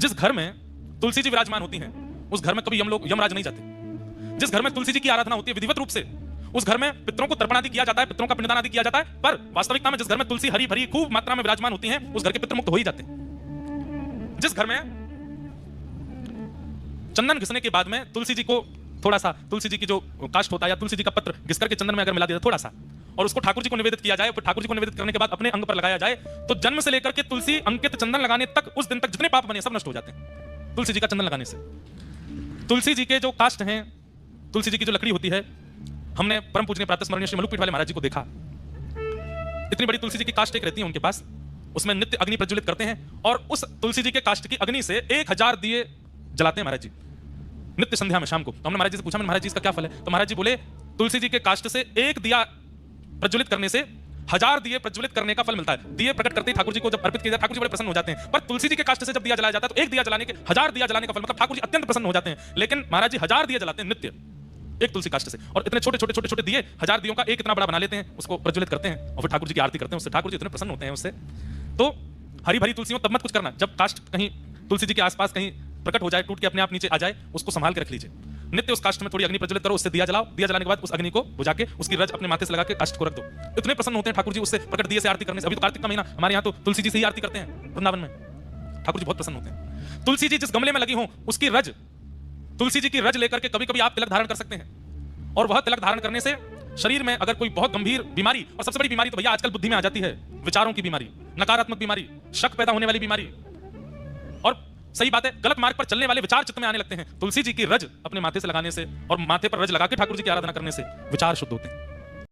जिस घर में तुलसी जी विराजमान होती हैं उस घर में कभी यमराज नहीं जाते। जिस घर में तुलसी जी की आराधना होती है विधिवत रूप से, उस घर में पितरों को तर्पण आदि किया जाता है, पितरों का पिंडदान आदि किया जाता है, पर वास्तविकता में जिस घर में तुलसी हरी भरी खूब मात्रा में विराजमान होती हैं उस घर के पितर मुक्त हो ही जाते हैं। जिस घर में चंदन घिसने के बाद में तुलसी जी को थोड़ा सा, तुलसी जी की जो काष्ठ होता है या तुलसी जी का पत्र घिस करके चंदन में अगर मिला दिया थोड़ा सा और उसको ठाकुर जी को निवेदित किया जाए, फिर ठाकुर जी को निवेदित करने के बाद अपने अंग पर लगाया जाए, तो जन्म से लेकर के तुलसी अंकित चंदन लगाने तक उस दिन तक जितने पाप बने सब नष्ट हो जाते हैं तुलसी जी का चंदन लगाने से। तुलसी जी के जो काष्ठ हैं, तुलसी जी की जो लकड़ी होती है, हमने परम पूजनीय प्रातः स्मरणीय श्री मलुक पीठ वाले महाराज जी को देखा, इतनी बड़ी तुलसी जी की काष्ठ एक रहती है उनके पास, उसमें नित्य अग्नि प्रज्वलित करते हैं और उस तुलसी जी के काष्ठ की अग्नि से 1000 दिए जलाते हैं महाराज जी नित्य संध्या में शाम को। तो हमने महाराज जी से पूछा, महाराज जी इसका क्या फल है? तो महाराज जी बोले तुलसी जी के काष्ठ से एक दिया प्रज्वलित करने से 1000 दिए प्रज्वलित करने का फल मिलता है। दिए प्रकट करते ही ठाकुर जी को जब अर्पित किया जाता है ठाकुर जी बड़े प्रसन्न हो जाते हैं, पर तुलसी जी के काष्ठ से जब दिया जलाया जाता है तो एक दिया जलाने के 1000 दिया जलाने का फल, मतलब ठाकुर जी अत्यंत प्रसन्न हो जाते हैं। लेकिन महाराज जी 1000 दिए जलाते हैं नित्य एक तुलसी काष्ठ से, और इतने छोटे छोटे छोटे छोटे दिए 1000 दियों का एक इतना बड़ा बना लेते हैं, उसको प्रज्वलित करते हैं और फिर ठाकुर जी की आरती करते हैं उससे। ठाकुर जी इतने प्रसन्न होते हैं उससे। तो हरी भरी तुलसी हो तब मत कुछ करना, जब काष्ठ कहीं तुलसी जी के आसपास कहीं प्रकट हो जाए, टूट के अपने आप नीचे आ जाए, उसको संभाल के रख लीजिए। नित्य उस काष्ठ में थोड़ी अग्नि प्रज्वलित करो, उससे दिया जलाओ, दिया जलाने के बाद उस अग्नि को बुझा के उसकी रज अपने माथे से लगा के काष्ठ को रख दो। इतने प्रसन्न होते हैं ठाकुर जी उससे प्रकट दिए से आरती करने से। अभी तो कार्तिक का महीना, हमारे यहाँ तो तुलसी जी से ही आरती करते हैं वृंदावन में, ठाकुर जी बहुत प्रसन्न होते हैं। तुलसी जी जिस गमले में लगी हो उसकी रज, तुलसी जी की रज लेकर के कभी कभी आप तिलक धारण कर सकते हैं, और वह तिलक धारण करने से शरीर में अगर कोई बहुत गंभीर बीमारी, और सबसे बड़ी बीमारी तो भैया आजकल बुद्धि में आ जाती है, विचारों की बीमारी, नकारात्मक बीमारी, शक पैदा होने वाली बीमारी, और सही बात है गलत मार्ग पर चलने वाले विचार चित्त में आने लगते हैं, तुलसी जी की रज अपने माथे से लगाने से और माथे पर रज लगा के ठाकुर जी की आराधना करने से विचार शुद्ध होते हैं।